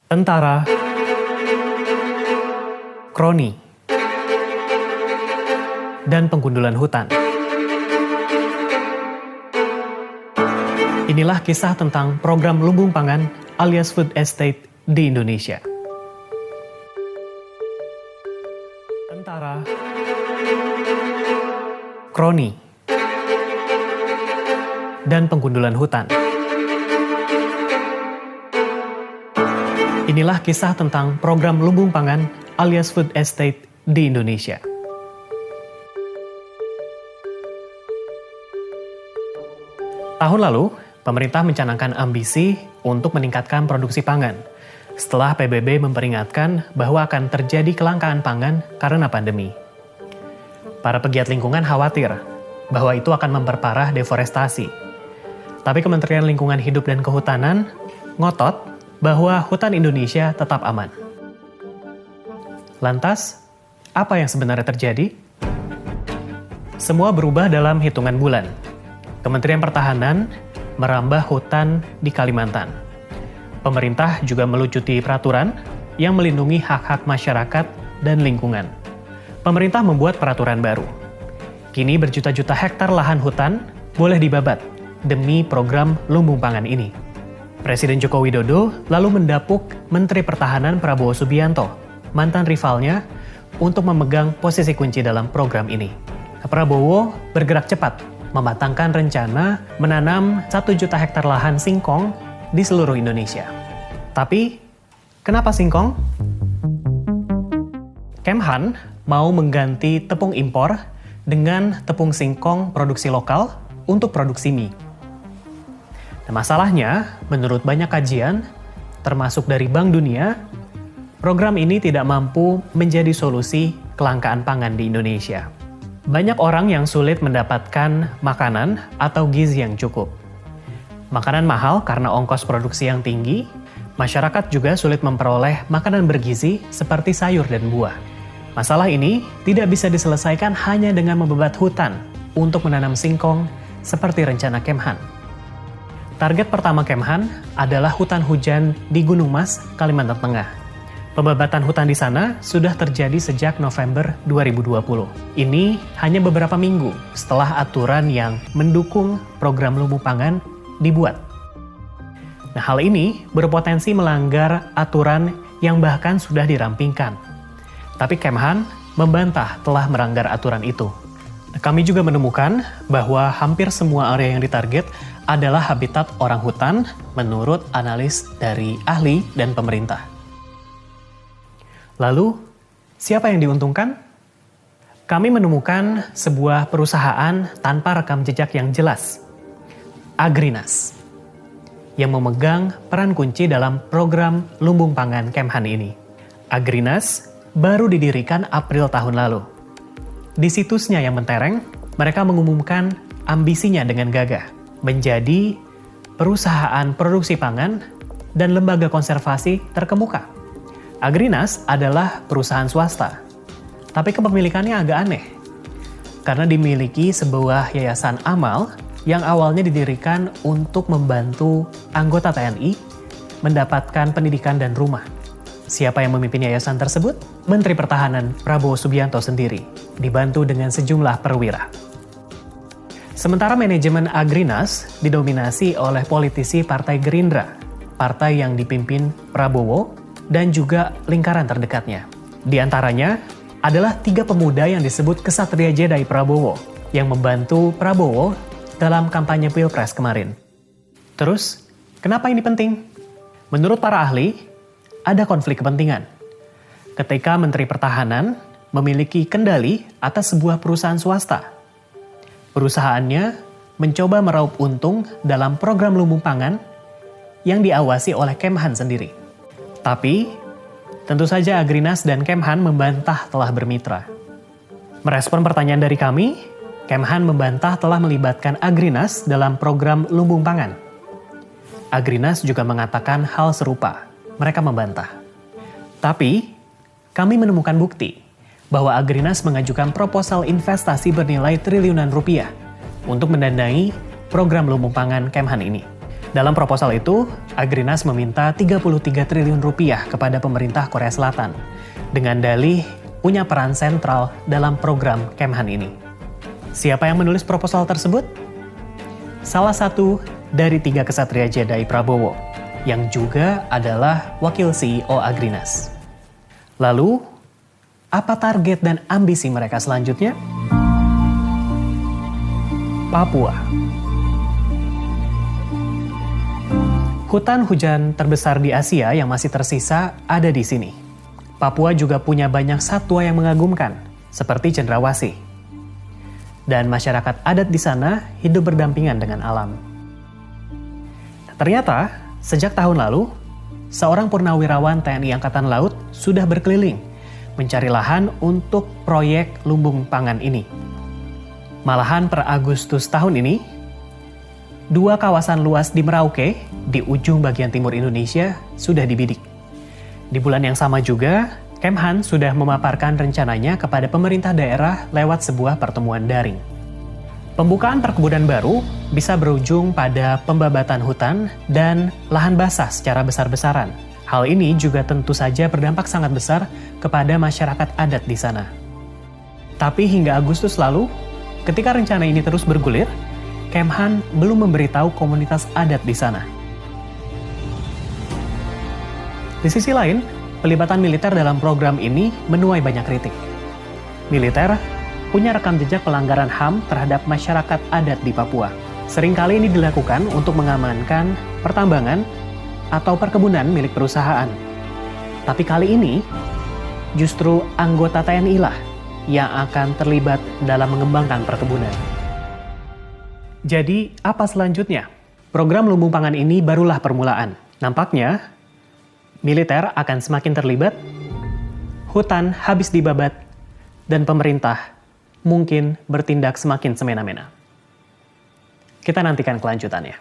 Tentara, kroni, dan penggundulan hutan. Inilah kisah tentang program lumbung pangan alias food estate di Indonesia. Tentara, kroni, dan penggundulan hutan. Inilah kisah tentang program lumbung pangan alias food estate di Indonesia. Tahun lalu, pemerintah mencanangkan ambisi untuk meningkatkan produksi pangan setelah PBB memperingatkan bahwa akan terjadi kelangkaan pangan karena pandemi. Para pegiat lingkungan khawatir bahwa itu akan memperparah deforestasi. Tapi Kementerian Lingkungan Hidup dan Kehutanan ngotot bahwa hutan Indonesia tetap aman. Lantas, apa yang sebenarnya terjadi? Semua berubah dalam hitungan bulan. Kementerian Pertahanan merambah hutan di Kalimantan. Pemerintah juga melucuti peraturan yang melindungi hak-hak masyarakat dan lingkungan. Pemerintah membuat peraturan baru. Kini berjuta-juta hektar lahan hutan boleh dibabat demi program lumbung pangan ini. Presiden Joko Widodo lalu mendapuk Menteri Pertahanan Prabowo Subianto, mantan rivalnya, untuk memegang posisi kunci dalam program ini. Prabowo bergerak cepat, mematangkan rencana menanam 1 juta hektar lahan singkong di seluruh Indonesia. Tapi, kenapa singkong? Kemhan mau mengganti tepung impor dengan tepung singkong produksi lokal untuk produksi mie. Nah, masalahnya, menurut banyak kajian, termasuk dari Bank Dunia, program ini tidak mampu menjadi solusi kelangkaan pangan di Indonesia. Banyak orang yang sulit mendapatkan makanan atau gizi yang cukup. Makanan mahal karena ongkos produksi yang tinggi, masyarakat juga sulit memperoleh makanan bergizi seperti sayur dan buah. Masalah ini tidak bisa diselesaikan hanya dengan membebat hutan untuk menanam singkong seperti rencana Kemhan. Target pertama Kemhan adalah hutan hujan di Gunung Mas, Kalimantan Tengah. Pembabatan hutan di sana sudah terjadi sejak November 2020. Ini hanya beberapa minggu setelah aturan yang mendukung program lumbung pangan dibuat. Nah, hal ini berpotensi melanggar aturan yang bahkan sudah dirampingkan. Tapi Kemhan membantah telah melanggar aturan itu. Kami juga menemukan bahwa hampir semua area yang ditarget adalah habitat orang hutan menurut analis dari ahli dan pemerintah. Lalu, siapa yang diuntungkan? Kami menemukan sebuah perusahaan tanpa rekam jejak yang jelas, Agrinas, yang memegang peran kunci dalam program lumbung pangan Kemhan ini. Agrinas baru didirikan April tahun lalu. Di situsnya yang mentereng, mereka mengumumkan ambisinya dengan gagah menjadi perusahaan produksi pangan dan lembaga konservasi terkemuka. Agrinas adalah perusahaan swasta, tapi kepemilikannya agak aneh, karena dimiliki sebuah yayasan amal yang awalnya didirikan untuk membantu anggota TNI mendapatkan pendidikan dan rumah. Siapa yang memimpin yayasan tersebut? Menteri Pertahanan Prabowo Subianto sendiri, dibantu dengan sejumlah perwira. Sementara manajemen Agrinas didominasi oleh politisi Partai Gerindra, partai yang dipimpin Prabowo, dan juga lingkaran terdekatnya. Di antaranya adalah 3 pemuda yang disebut Kesatria Jedi Prabowo, yang membantu Prabowo dalam kampanye Pilpres kemarin. Terus, kenapa ini penting? Menurut para ahli, ada konflik kepentingan. Ketika Menteri Pertahanan memiliki kendali atas sebuah perusahaan swasta. Perusahaannya mencoba meraup untung dalam program lumbung pangan yang diawasi oleh Kemhan sendiri. Tapi, tentu saja Agrinas dan Kemhan membantah telah bermitra. Merespon pertanyaan dari kami, Kemhan membantah telah melibatkan Agrinas dalam program lumbung pangan. Agrinas juga mengatakan hal serupa. Mereka membantah. Tapi, kami menemukan bukti bahwa Agrinas mengajukan proposal investasi bernilai triliunan rupiah untuk mendanai program lumbung pangan Kemhan ini. Dalam proposal itu, Agrinas meminta 33 triliun rupiah kepada pemerintah Korea Selatan dengan dalih punya peran sentral dalam program Kemhan ini. Siapa yang menulis proposal tersebut? Salah satu dari 3 kesatria Jedi Prabowo, yang juga adalah wakil CEO Agrinas. Lalu, apa target dan ambisi mereka selanjutnya? Papua. Hutan hujan terbesar di Asia yang masih tersisa ada di sini. Papua juga punya banyak satwa yang mengagumkan, seperti cendrawasih. Dan masyarakat adat di sana hidup berdampingan dengan alam. Ternyata, sejak tahun lalu, seorang purnawirawan TNI Angkatan Laut sudah berkeliling mencari lahan untuk proyek lumbung pangan ini. Malahan per Agustus tahun ini, 2 kawasan luas di Merauke, di ujung bagian timur Indonesia, sudah dibidik. Di bulan yang sama juga, Kemhan sudah memaparkan rencananya kepada pemerintah daerah lewat sebuah pertemuan daring. Pembukaan perkebunan baru bisa berujung pada pembabatan hutan dan lahan basah secara besar-besaran. Hal ini juga tentu saja berdampak sangat besar kepada masyarakat adat di sana. Tapi hingga Agustus lalu, ketika rencana ini terus bergulir, Kemhan belum memberitahu komunitas adat di sana. Di sisi lain, pelibatan militer dalam program ini menuai banyak kritik. Militer punya rekam jejak pelanggaran HAM terhadap masyarakat adat di Papua. Seringkali ini dilakukan untuk mengamankan pertambangan atau perkebunan milik perusahaan. Tapi kali ini, justru anggota TNI lah yang akan terlibat dalam mengembangkan perkebunan. Jadi, apa selanjutnya? Program lumbung pangan ini barulah permulaan. Nampaknya, militer akan semakin terlibat, hutan habis dibabat, dan pemerintah mungkin bertindak semakin semena-mena. Kita nantikan kelanjutannya.